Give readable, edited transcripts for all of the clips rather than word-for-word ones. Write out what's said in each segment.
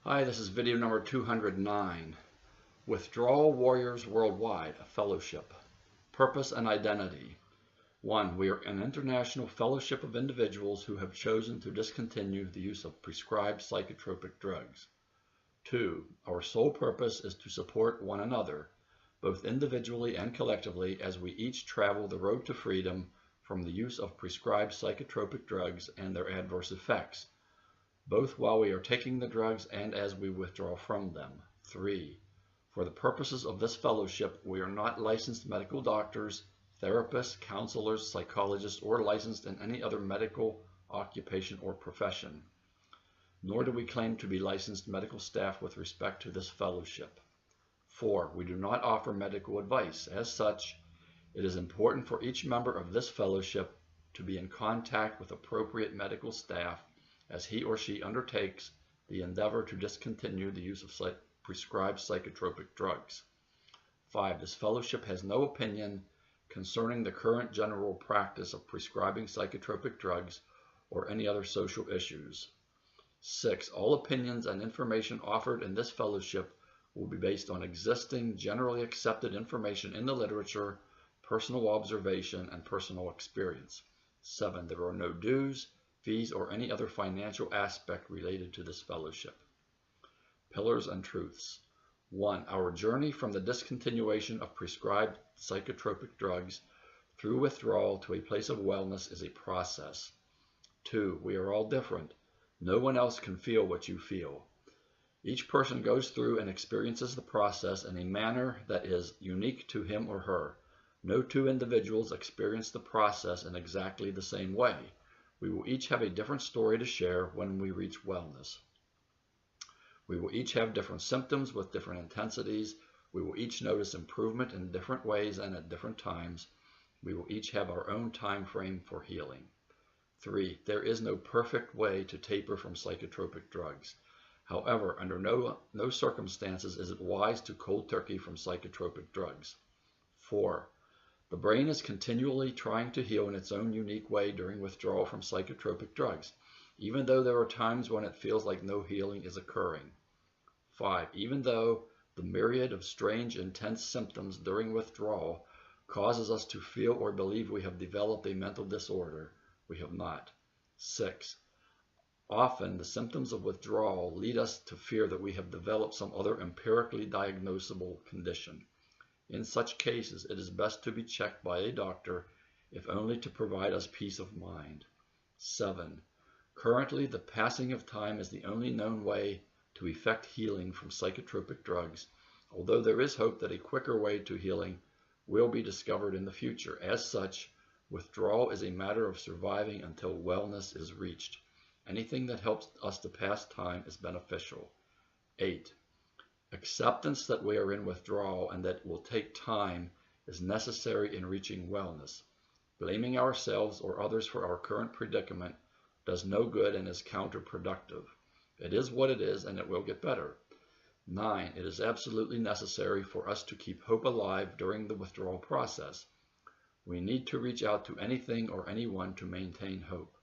Hi, this is video number 209. Withdrawal Warriors Worldwide, a Fellowship. Purpose and Identity. 1. We are an international fellowship of individuals who have chosen to discontinue the use of prescribed psychotropic drugs. 2. Our sole purpose is to support one another, both individually and collectively, as we each travel the road to freedom from the use of prescribed psychotropic drugs and their adverse effects, both while we are taking the drugs and as we withdraw from them. 3. For the purposes of this fellowship, we are not licensed medical doctors, therapists, counselors, psychologists, or licensed in any other medical occupation or profession. Nor do we claim to be licensed medical staff with respect to this fellowship. 4. We do not offer medical advice. As such, it is important for each member of this fellowship to be in contact with appropriate medical staff as he or she undertakes the endeavor to discontinue the use of prescribed psychotropic drugs. 5. This fellowship has no opinion concerning the current general practice of prescribing psychotropic drugs or any other social issues. 6. All opinions and information offered in this fellowship will be based on existing, generally accepted information in the literature, personal observation, and personal experience. 7. There are no dues, fees, or any other financial aspect related to this fellowship. Pillars and Truths. 1. Our journey from the discontinuation of prescribed psychotropic drugs through withdrawal to a place of wellness is a process. 2. We are all different. No one else can feel what you feel. Each person goes through and experiences the process in a manner that is unique to him or her. No two individuals experience the process in exactly the same way. We will each have a different story to share when we reach wellness. We will each have different symptoms with different intensities. We will each notice improvement in different ways and at different times. We will each have our own time frame for healing. 3. There is no perfect way to taper from psychotropic drugs. However, under no circumstances is it wise to cold turkey from psychotropic drugs. 4. The brain is continually trying to heal in its own unique way during withdrawal from psychotropic drugs, even though there are times when it feels like no healing is occurring. 5. Even though the myriad of strange, intense symptoms during withdrawal causes us to feel or believe we have developed a mental disorder, we have not. 6. Often, the symptoms of withdrawal lead us to fear that we have developed some other empirically diagnosable condition. In such cases, it is best to be checked by a doctor, if only to provide us peace of mind. 7. Currently, the passing of time is the only known way to effect healing from psychotropic drugs, although there is hope that a quicker way to healing will be discovered in the future. As such, withdrawal is a matter of surviving until wellness is reached. Anything that helps us to pass time is beneficial. 8. Acceptance that we are in withdrawal and that it will take time is necessary in reaching wellness. Blaming ourselves or others for our current predicament does no good and is counterproductive. It is what it is and it will get better. 9. It is absolutely necessary for us to keep hope alive during the withdrawal process. We need to reach out to anything or anyone to maintain hope.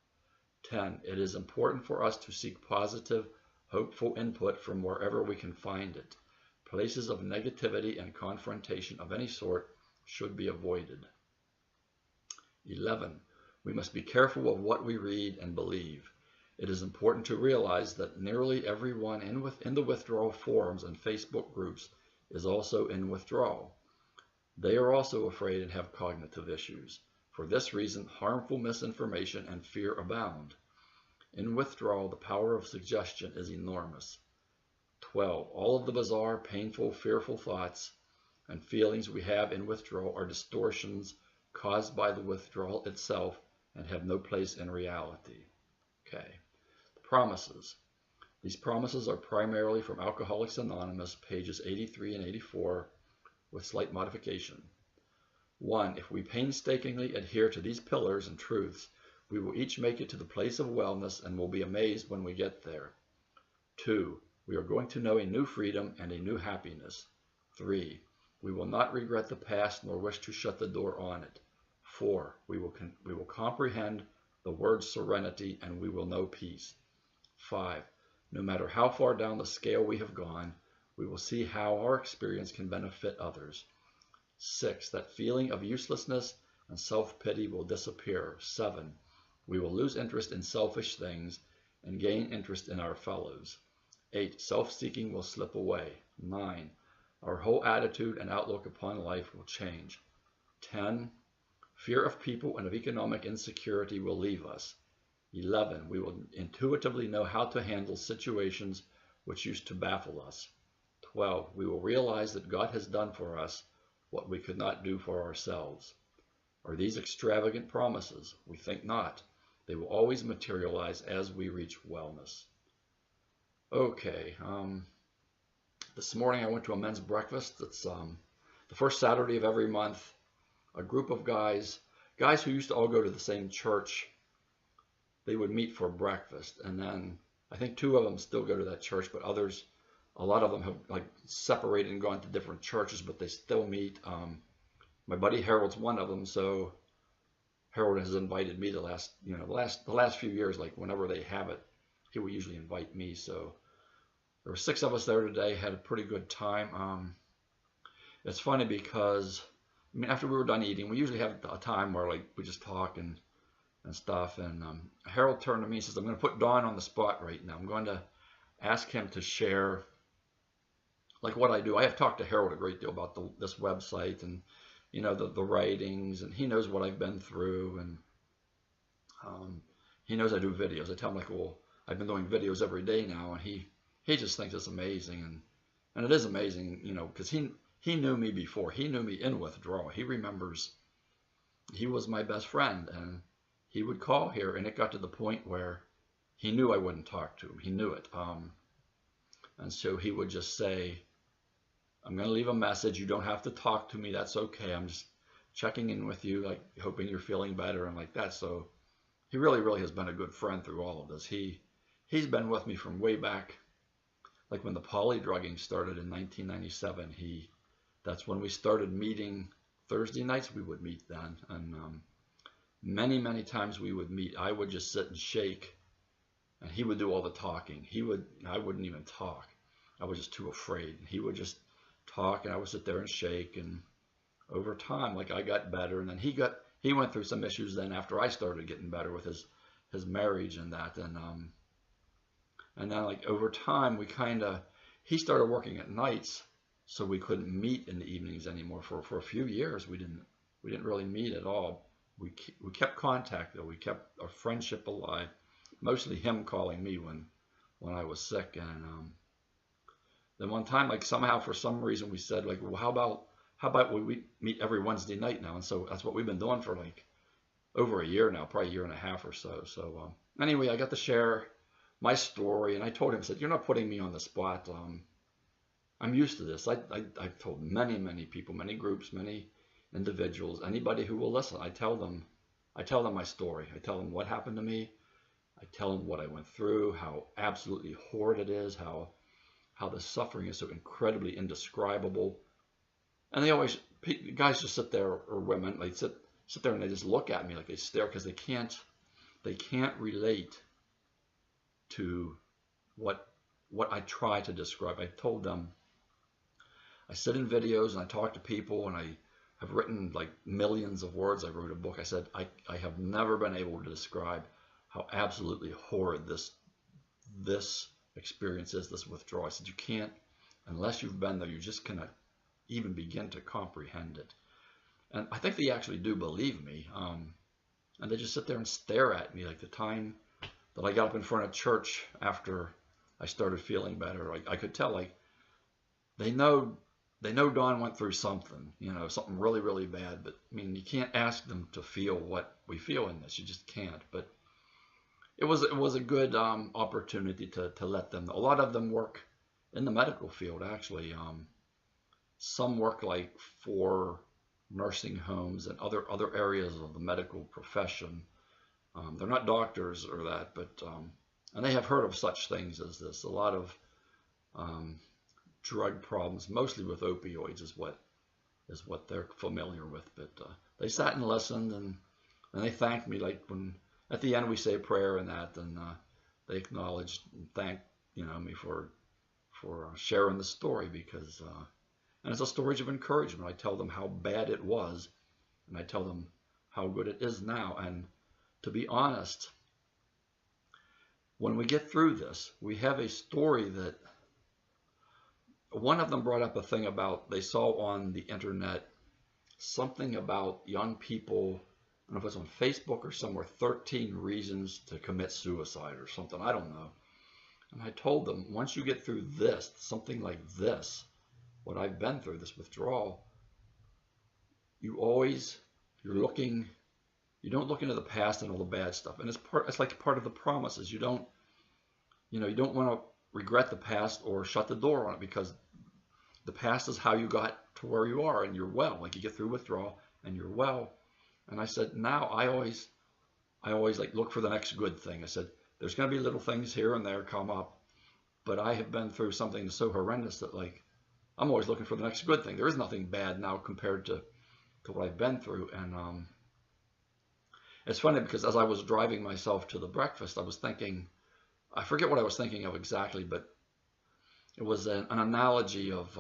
10. It is important for us to seek positive, hopeful input from wherever we can find it. Places of negativity and confrontation of any sort should be avoided. 11. We must be careful of what we read and believe. It is important to realize that nearly everyone in the withdrawal forums and Facebook groups is also in withdrawal. They are also afraid and have cognitive issues. For this reason, harmful misinformation and fear abound. In withdrawal, the power of suggestion is enormous. 12. All of the bizarre, painful, fearful thoughts and feelings we have in withdrawal are distortions caused by the withdrawal itself and have no place in reality. Okay. Promises. These promises are primarily from Alcoholics Anonymous, pages 83 and 84, with slight modification. 1. If we painstakingly adhere to these pillars and truths, we will each make it to the place of wellness and will be amazed when we get there. 2. We are going to know a new freedom and a new happiness. 3. We will not regret the past nor wish to shut the door on it. 4. We will comprehend the word serenity and we will know peace. 5. No matter how far down the scale we have gone, we will see how our experience can benefit others. 6. That feeling of uselessness and self-pity will disappear. 7. We will lose interest in selfish things and gain interest in our fellows. 8. Self-seeking will slip away. 9. Our whole attitude and outlook upon life will change. 10. Fear of people and of economic insecurity will leave us. 11. We will intuitively know how to handle situations which used to baffle us. 12. We will realize that God has done for us what we could not do for ourselves. Are these extravagant promises? We think not. They will always materialize as we reach wellness. Okay, this morning I went to a men's breakfast. It's the first Saturday of every month. A group of guys who used to all go to the same church, they would meet for breakfast. And then I think 2 of them still go to that church, but others, a lot of them have like separated and gone to different churches, but they still meet. My buddy Harold's one of them, so Harold has invited me the last few years, like whenever they have it, he will usually invite me. So there were 6 of us there today, had a pretty good time. It's funny because, I mean, after we were done eating, we usually have a time where like we just talk and stuff. And Harold turned to me and says, I'm going to put Don on the spot right now. I'm going to ask him to share like what I do. I have talked to Harold a great deal about this website and, you know, the writings, and he knows what I've been through, and he knows I do videos. I tell him like, well, I've been doing videos every day now, and he just thinks it's amazing, and it is amazing, you know, because he knew me before. He knew me in withdrawal. He remembers he was my best friend, and he would call here, and it got to the point where he knew I wouldn't talk to him. He knew it. And so he would just say, I'm going to leave a message. You don't have to talk to me. That's okay. I'm just checking in with you, like hoping you're feeling better and like that. So he really, really has been a good friend through all of this. He's been with me from way back, like when the poly drugging started in 1997. That's when we started meeting Thursday nights. We would meet then, and many, many times we would meet. I would just sit and shake, and he would do all the talking. I wouldn't even talk. I was just too afraid. He would just talk, and I would sit there and shake. And over time, like, I got better, and then he went through some issues then after I started getting better with his marriage and that, and then like over time he started working at nights, so we couldn't meet in the evenings anymore. For a few years we didn't really meet at all. We kept contact though. We kept our friendship alive, mostly him calling me when I was sick. And then one time, like, somehow for some reason we said, like, well, how about we meet every Wednesday night now? And so that's what we've been doing for like over a year now, probably a year and a half or so. So anyway, I got to share my story, and I told him, I said, you're not putting me on the spot. I'm used to this. I've told many people, many groups, many individuals, anybody who will listen. I tell them my story. I tell them what happened to me. I tell them what I went through, how absolutely horrid it is, how the suffering is so incredibly indescribable. And they always, guys just sit there, or women, they sit there and they just look at me like they stare, because they can't relate to what I try to describe. I told them, I sit in videos and I talk to people, and I have written like millions of words. I wrote a book. I said, I have never been able to describe how absolutely horrid this experience is, this withdrawal. I said, you can't, unless you've been there, you just cannot even begin to comprehend it. And I think they actually do believe me. And they just sit there and stare at me. Like the time that I got up in front of church after I started feeling better, like I could tell, like they know Don went through something, you know, something really, really bad. But I mean, you can't ask them to feel what we feel in this. You just can't. But it was a good opportunity to let them know. A lot of them work in the medical field, actually. Some work like for nursing homes and other areas of the medical profession. They're not doctors or that, but and they have heard of such things as this. A lot of drug problems, mostly with opioids, is what they're familiar with. But they sat and listened, and they thanked me. Like when at the end we say a prayer and that, and they acknowledged and thanked, me for sharing the story, because and it's a story of encouragement. I tell them how bad it was, and I tell them how good it is now. And to be honest, when we get through this, we have a story that one of them brought up a thing about, they saw on the internet something about young people, I don't know if it's on Facebook or somewhere, 13 reasons to commit suicide or something, I don't know. And I told them, once you get through this, something like this, what I've been through, this withdrawal, you're looking, you don't look into the past and all the bad stuff. And it's like part of the promises. You don't want to regret the past or shut the door on it, because the past is how you got to where you are, and you're well. Like, you get through withdrawal and you're well. And I said, now I always like look for the next good thing. I said, there's going to be little things here and there come up, but I have been through something so horrendous that, like, I'm always looking for the next good thing. There is nothing bad now compared to what I've been through. And it's funny, because as I was driving myself to the breakfast, I was thinking, I forget what I was thinking of exactly, but it was an analogy of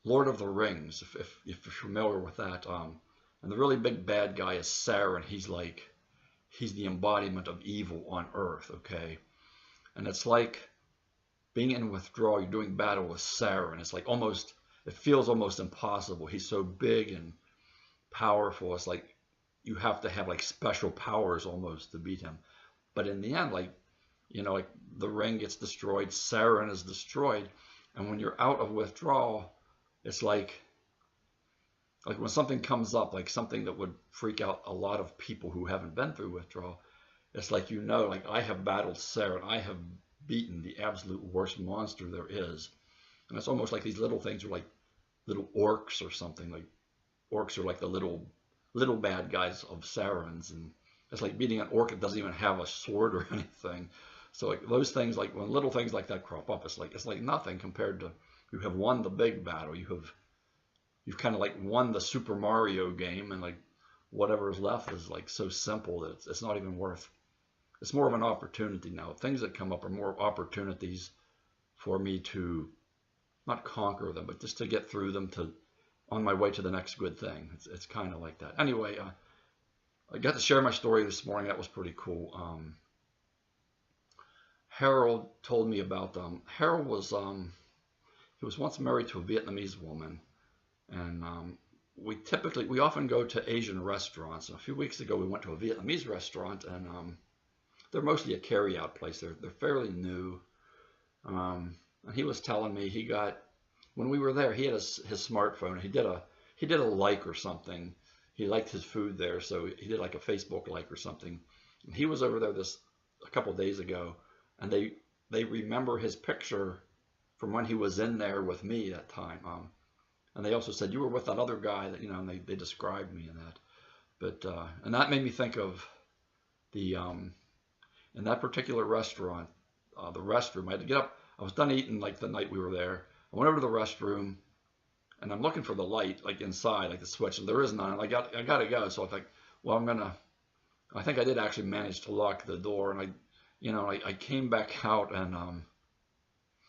Lord of the Rings, if you're familiar with that. And the really big bad guy is Sauron. He's the embodiment of evil on Earth, okay? And it's like being in withdrawal, you're doing battle with Sauron. It's like it feels almost impossible. He's so big and powerful. It's like you have to have like special powers almost to beat him. But in the end, like the ring gets destroyed, Sauron is destroyed, and when you're out of withdrawal, it's like when something comes up, like something that would freak out a lot of people who haven't been through withdrawal, it's like, like, I have battled Sauron, I have beaten the absolute worst monster there is. And it's almost like these little things are like little orcs or something. Like, orcs are like the little bad guys of Sauron's, and it's like beating an orc that doesn't even have a sword or anything. So like those things, like when little things like that crop up, it's like nothing compared to, you have won the big battle. You've kind of like won the Super Mario game, and like whatever is left is like so simple that it's not even worth. It's more of an opportunity now. Things that come up are more opportunities for me to not conquer them, but just to get through them, on my way to the next good thing. It's kind of like that. Anyway, I got to share my story this morning. That was pretty cool. Harold told me about Harold was he was once married to a Vietnamese woman, and we often go to Asian restaurants. And a few weeks ago we went to a Vietnamese restaurant, and they're mostly a carry-out place. They're fairly new. And he was telling me when we were there, he had his smartphone. He did a like or something. He liked his food there, so he did like a Facebook like or something. And he was over there a couple days ago, and they remember his picture from when he was in there with me that time. And they also said, you were with that other guy that, and they described me in that. But and that made me think of the in that particular restaurant, the restroom. I had to get up. I was done eating like the night we were there. I went over to the restroom, and I'm looking for the light, like inside, like the switch, and there is none. I gotta go. So I think, well, I think I did actually manage to lock the door, and I came back out, and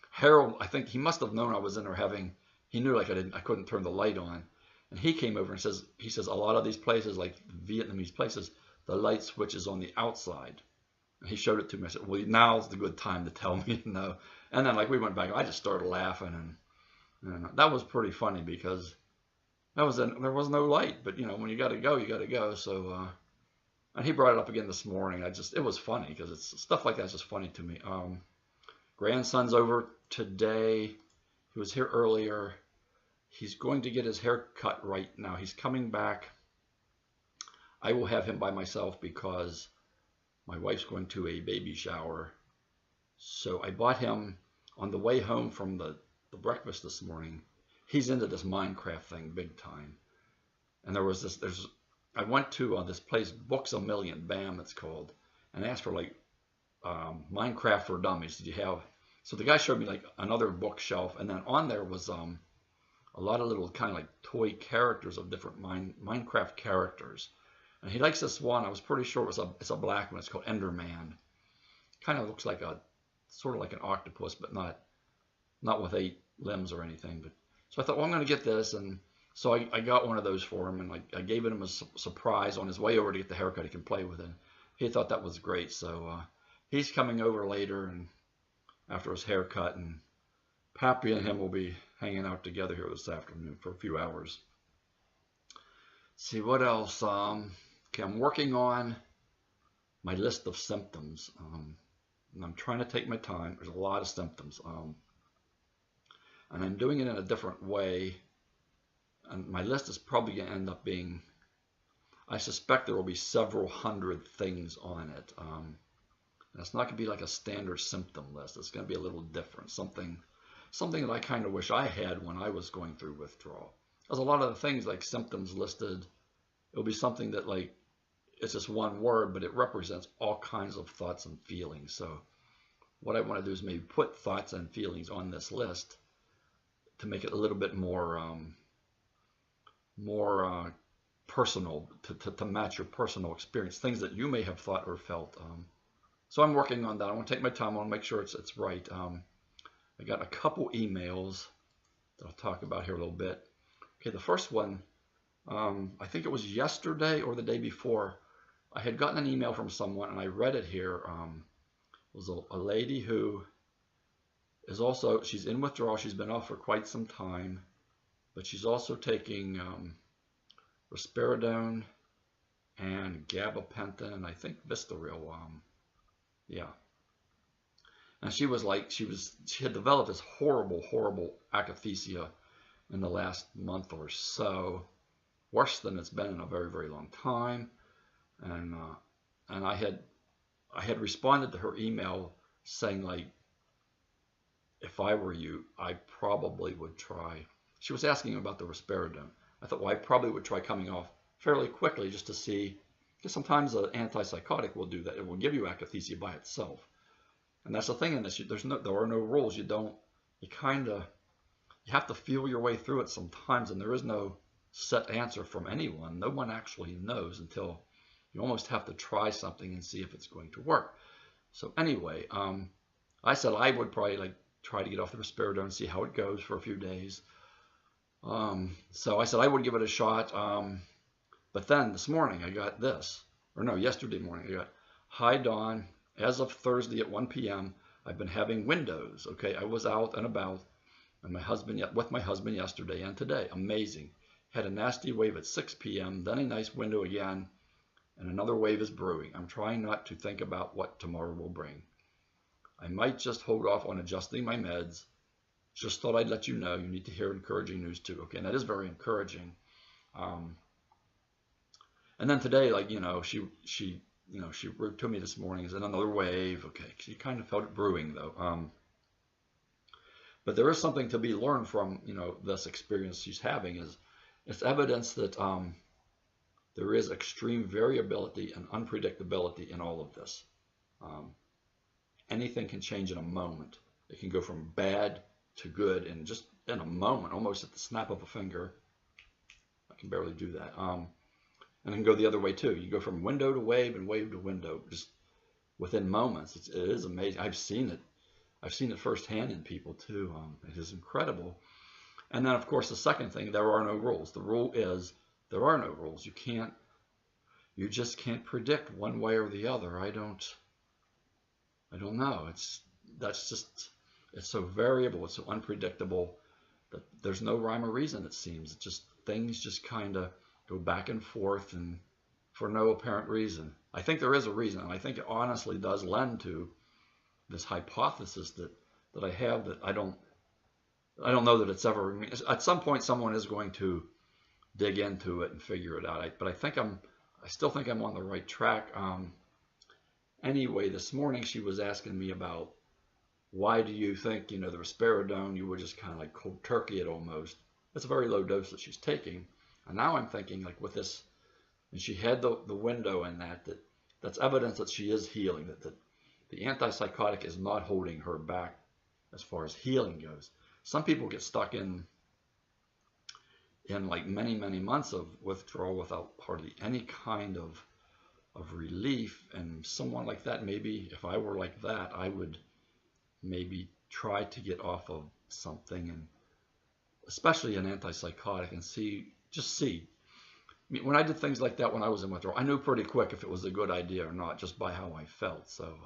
Harold, I think he must have known I was in there he knew like I couldn't turn the light on, and he came over and he says a lot of these places, like Vietnamese places, the light switch is on the outside. And he showed it to me. I said, well, now's the good time to tell me, And then like we went back, I just started laughing, and that was pretty funny, because there was no light, but when you got to go, you got to go. So and he brought it up again this morning. It was funny, because it's stuff like that's just funny to me. Grandson's over today. He was here earlier. He's going to get his hair cut right now. He's coming back. I will have him by myself because my wife's going to a baby shower. So I bought him on the way home from the breakfast this morning. He's into this Minecraft thing big time. And I went to this place, Books A Million, BAM it's called, and asked for like Minecraft for Dummies. So the guy showed me like another bookshelf, and then on there was a lot of little kind of like toy characters of different Minecraft characters. And he likes this one. I was pretty sure it's a black one. It's called Enderman. Kind of looks like a sort of like an octopus, but not with 8 limbs or anything. But so I thought, well, I'm going to get this, and so I got one of those for him, and I gave it him as a surprise on his way over to get the haircut. He can play with it. He thought that was great, so he's coming over later and after his haircut, and Pappy and him will be hanging out together here this afternoon for a few hours. Let's see what else. Okay, I'm working on my list of symptoms, and I'm trying to take my time. There's a lot of symptoms, and I'm doing it in a different way. And my list is probably going to end up being, I suspect there will be several hundred things on it. And it's not going to be like a standard symptom list. It's going to be a little different, something that I kind of wish I had when I was going through withdrawal. There's a lot of the things like symptoms listed. It'll be something that like, it's just one word, but it represents all kinds of thoughts and feelings. So what I want to do is maybe put thoughts and feelings on this list to make it a little bit more personal, to match your personal experience, things that you may have thought or felt. So I'm working on that. I want to take my time. I want to make sure it's right. I got a couple emails that I'll talk about here a little bit. Okay, the first one, I think it was yesterday or the day before, I had gotten an email from someone, and I read it here. It was a lady who is also, she's in withdrawal. She's been off for quite some time, but she's also taking risperidone and gabapentin, and I think Vistaril. Yeah. And she was like, she had developed this horrible akathisia in the last month or so, worse than it's been in a very long time. And I had responded to her email saying, like, if I were you, I probably would try. She was asking about the risperidone. I thought, well, I probably would try coming off fairly quickly just to see, because sometimes an antipsychotic will do that. It will give you akathisia by itself. And that's the thing in this. There are no rules. You have to feel your way through it sometimes, and there is no set answer from anyone. No one actually knows until you almost have to try something and see if it's going to work. So anyway, I said I would probably like try to get off the risperidone and see how it goes for a few days. So I said I would give it a shot. But then this morning I got this, or no, yesterday morning I got, hi Dawn, as of Thursday at 1 p.m. I've been having windows. Okay, I was out and about, and with my husband yesterday and today. Amazing. Had a nasty wave at 6 p.m. Then a nice window again, and another wave is brewing. I'm trying not to think about what tomorrow will bring. I might just hold off on adjusting my meds. Just thought I'd let you know. You need to hear encouraging news too. Okay, and that is very encouraging. And then today, like, she wrote to me this morning, is another wave. Okay, she kind of felt it brewing though. But there is something to be learned from, this experience she's having. It's evidence that there is extreme variability and unpredictability in all of this. Anything can change in a moment. It can go from bad to good in just in a moment, almost at the snap of a finger. I can barely do that. And it can go the other way too. You go from window to wave and wave to window, just within moments. It is amazing. I've seen it firsthand in people too. It is incredible. And then of course the second thing, there are no rules. The rule is there are no rules. You just can't predict one way or the other. I don't know. It's so variable. It's so unpredictable that there's no rhyme or reason. It seems things just kind of go back and forth and for no apparent reason. I think there is a reason, and I think it honestly does lend to this hypothesis that I have, that I don't know that it's ever, at some point someone is going to dig into it and figure it out. But I still think I'm on the right track. Anyway, this morning she was asking me about, why do you think, the risperidone, you would just kind of like cold turkey it almost. It's a very low dose that she's taking. And now I'm thinking, like, with this, and she had the window in that's evidence that she is healing, that the antipsychotic is not holding her back as far as healing goes. Some people get stuck in like many months of withdrawal without hardly any kind of relief. And someone like that, maybe if I were like that, I would maybe try to get off of something, and especially an antipsychotic, and just see. I mean, when I did things like that when I was in withdrawal, I knew pretty quick if it was a good idea or not, just by how I felt. So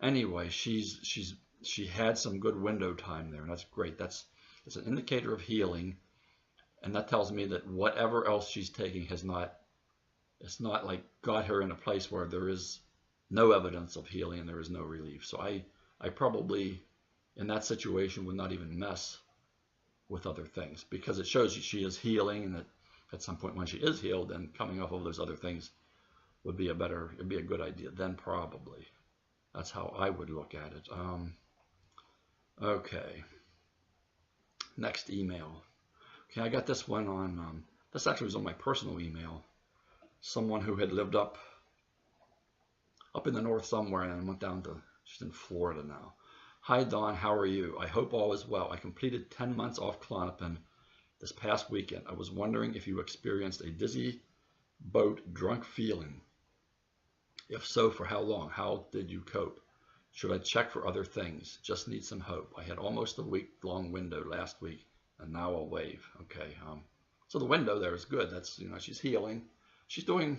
anyway, she had some good window time there, and that's great. It's an indicator of healing, and that tells me that whatever else she's taking it's not like got her in a place where there is no evidence of healing and there is no relief. So I probably in that situation would not even mess with other things, because it shows she is healing, and that at some point when she is healed, then coming off of those other things it'd be a good idea then, probably. That's how I would look at it. Okay. Next email. Okay, I got this one on, this actually was on my personal email. Someone who had lived up in the north somewhere, and went down to, she's in Florida now. Hi Don, how are you? I hope all is well. I completed 10 months off Klonopin this past weekend. I was wondering if you experienced a dizzy, boat, drunk feeling. If so, for how long? How did you cope? Should I check for other things? Just need some hope. I had almost a week-long window last week, and now I'll wave. Okay. So the window there is good. That's, she's healing. She's doing,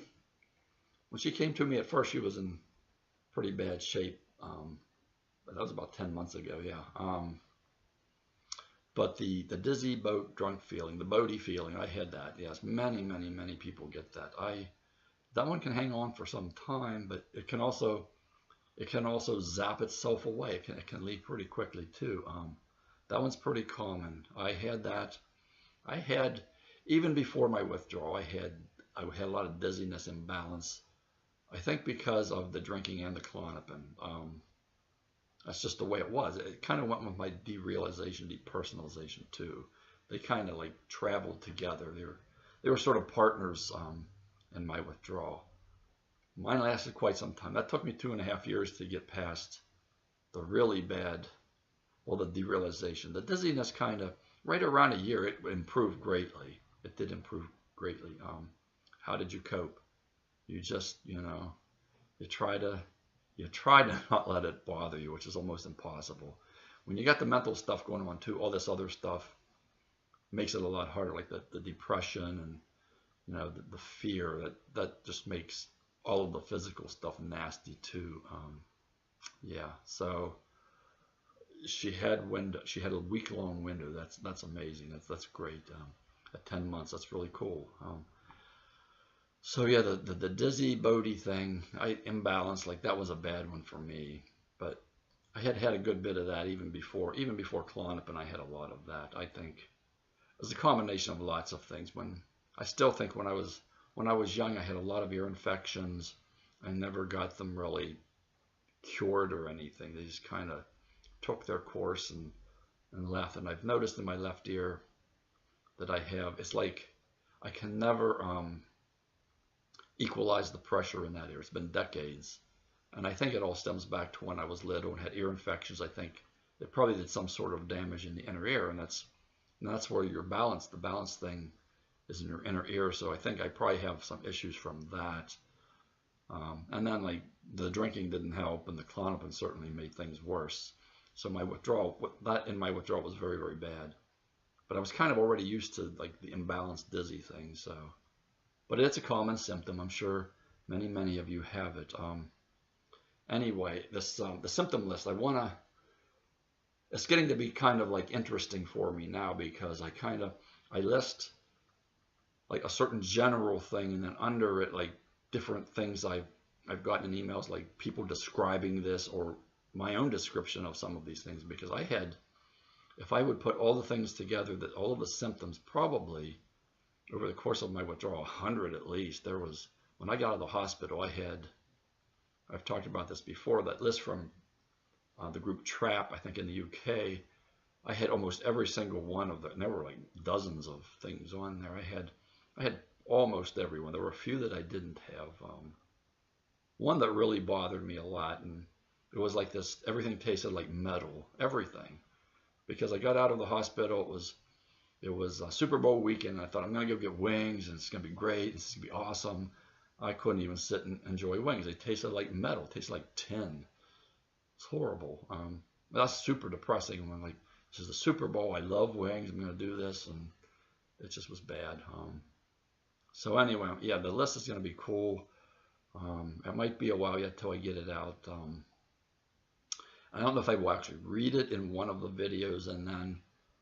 when she came to me at first, she was in pretty bad shape. But that was about 10 months ago, yeah. But the dizzy, boat, drunk feeling, the boaty feeling, I had that. Yes, many people get that. That one can hang on for some time, but it can also zap itself away. It can leave pretty quickly too. That one's pretty common. I had that. Even before my withdrawal, I had a lot of dizziness, imbalance. I think because of the drinking and the Klonopin. That's just the way it was. It kind of went with my derealization, depersonalization too. They kind of like traveled together. They were sort of partners in my withdrawal. Mine lasted quite some time. That took me 2.5 years to get past the really bad, well, the derealization. The dizziness kind of, right around a year, it improved greatly. It did improve greatly. How did you cope? You just, you try to not let it bother you, which is almost impossible. When you got the mental stuff going on too, all this other stuff makes it a lot harder, like the depression and the fear that just makes all of the physical stuff nasty too. Yeah, so she had a week-long window. That's amazing. That's great. At 10 months, that's really cool. So yeah, the dizzy, boaty thing, imbalance, like that was a bad one for me. But I had a good bit of that even before Klonopin. I had a lot of that. I think it was a combination of lots of things. I still think when I was young, I had a lot of ear infections. I never got them really cured or anything. They just kind of took their course and left. And I've noticed in my left ear that it's like I can never equalize the pressure in that ear. It's been decades. And I think it all stems back to when I was little and had ear infections. I think it probably did some sort of damage in the inner ear, and that's where your balance, the balance thing, is in your inner ear. So I think I probably have some issues from that. And then like the drinking didn't help, and the Klonopin certainly made things worse. So my withdrawal was very, very bad. But I was kind of already used to like the imbalanced dizzy thing. So, but it's a common symptom. I'm sure many of you have it. Anyway, the symptom list, it's getting to be kind of like interesting for me now, because I list like a certain general thing, and then under it like different things I've gotten in emails, like people describing this or my own description of some of these things, because if I would put all the things together, that all of the symptoms, probably over the course of my withdrawal, 100 at least. There was, when I got out of the hospital, I've talked about this before, that list from the group TRAP, I think in the UK, I had almost every single one of them. And there were like dozens of things on there. I had almost everyone. There were a few that I didn't have. One that really bothered me a lot, and it was like this, everything tasted like metal, everything. Because I got out of the hospital, it was a Super Bowl weekend. I thought, I'm going to go get wings, and it's going to be great. It's going to be awesome. I couldn't even sit and enjoy wings. They tasted like metal, tasted like tin. It's horrible. that's super depressing. I'm like, this is the Super Bowl. I love wings. I'm going to do this. And it just was bad. So anyway, yeah, the list is going to be cool. It might be a while yet till I get it out. I don't know if I will actually read it in one of the videos and then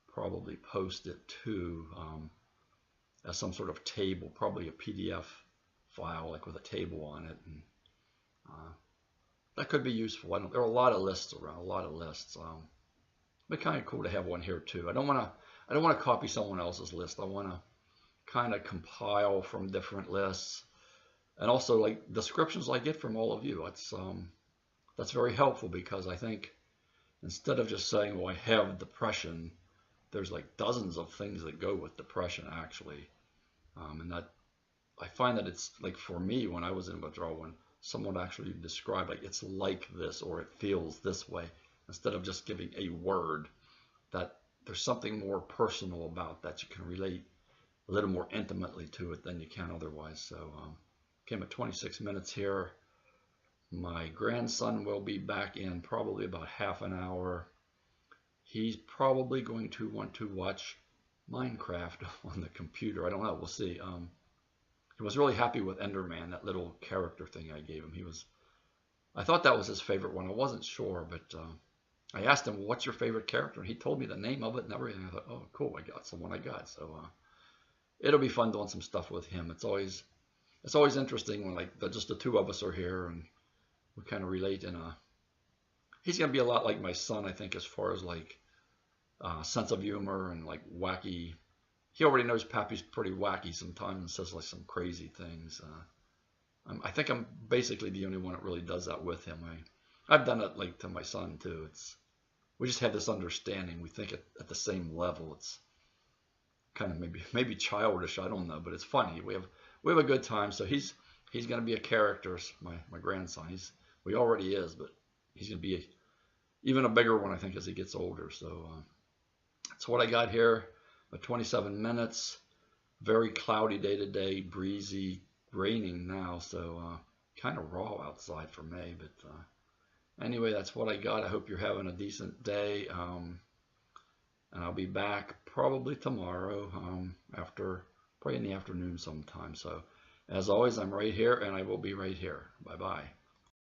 probably post it too, as some sort of table, probably a PDF file like with a table on it. And that could be useful. There are a lot of lists around, a lot of lists. It'd be kind of cool to have one here too. I don't want to copy someone else's list. I want to kind of compile from different lists, and also like descriptions I get from all of you. That's very helpful, because I think instead of just saying, well, I have depression, there's like dozens of things that go with depression actually. And that I find that it's like, for me, when I was in withdrawal, when someone actually described like it's like this or it feels this way, instead of just giving a word, that there's something more personal about that. You can relate a little more intimately to it than you can otherwise. So came at 26 minutes here. My grandson will be back in probably about half an hour. He's probably going to want to watch Minecraft on the computer. I don't know. We'll see. He was really happy with Enderman, that little character thing I gave him. I thought that was his favorite one. I wasn't sure, but I asked him, what's your favorite character? And he told me the name of it and everything. I thought, oh, cool, I got someone I got. So it'll be fun doing some stuff with him. It's always interesting when like just the two of us are here and we kind of relate. And he's going to be a lot like my son, I think, as far as like sense of humor and like wacky. He already knows Pappy's pretty wacky sometimes and says like some crazy things. I think I'm basically the only one that really does that with him. I've done it like to my son too. We just have this understanding. We think at the same level. It's kind of maybe childish. I don't know, but it's funny. We have a good time. So he's going to be a character. My grandson. We already is, but he's going to be even a bigger one, I think, as he gets older. So that's what I got here. 27 minutes. Very cloudy day today. Breezy, raining now. So kind of raw outside for me, but. Anyway, that's what I got. I hope you're having a decent day. And I'll be back probably tomorrow, probably in the afternoon sometime. So as always, I'm right here and I will be right here. Bye-bye.